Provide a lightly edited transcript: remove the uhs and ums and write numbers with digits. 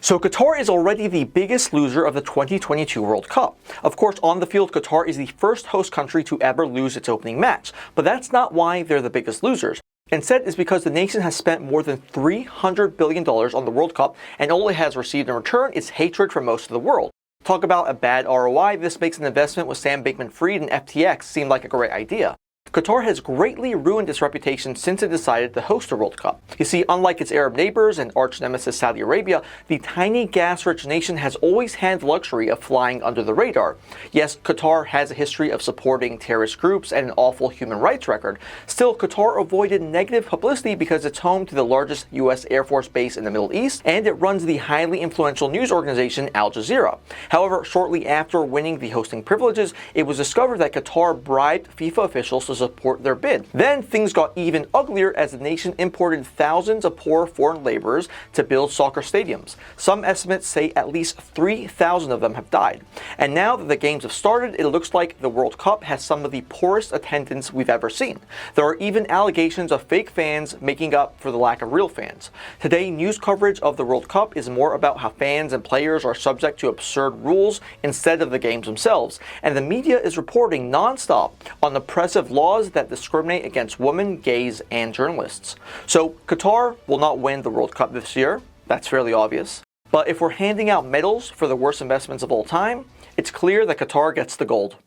So Qatar is already the biggest loser of the 2022 World Cup. Of course, on the field, Qatar is the first host country to ever lose its opening match, but that's not why they're the biggest losers. Instead, it's because the nation has spent more than $300 billion on the World Cup, and all it has received in return is hatred from most of the world. Talk about a bad ROI, this makes an investment with Sam Bankman-Fried and FTX seem like a great idea. Qatar has greatly ruined its reputation since it decided to host the World Cup. You see, unlike its Arab neighbors and arch nemesis Saudi Arabia, the tiny gas-rich nation has always had the luxury of flying under the radar. Yes, Qatar has a history of supporting terrorist groups and an awful human rights record. Still, Qatar avoided negative publicity because it's home to the largest U.S. Air Force base in the Middle East, and it runs the highly influential news organization Al Jazeera. However, shortly after winning the hosting privileges, it was discovered that Qatar bribed FIFA officials to support their bid. Then things got even uglier as the nation imported thousands of poor foreign laborers to build soccer stadiums. Some estimates say at least 3,000 of them have died. And now that the games have started, it looks like the World Cup has some of the poorest attendance we've ever seen. There are even allegations of fake fans making up for the lack of real fans. Today, news coverage of the World Cup is more about how fans and players are subject to absurd rules instead of the games themselves. And the media is reporting non-stop on oppressive laws that discriminate against women, gays, and journalists. So Qatar will not win the World Cup this year. That's fairly obvious. But if we're handing out medals for the worst investments of all time, it's clear that Qatar gets the gold.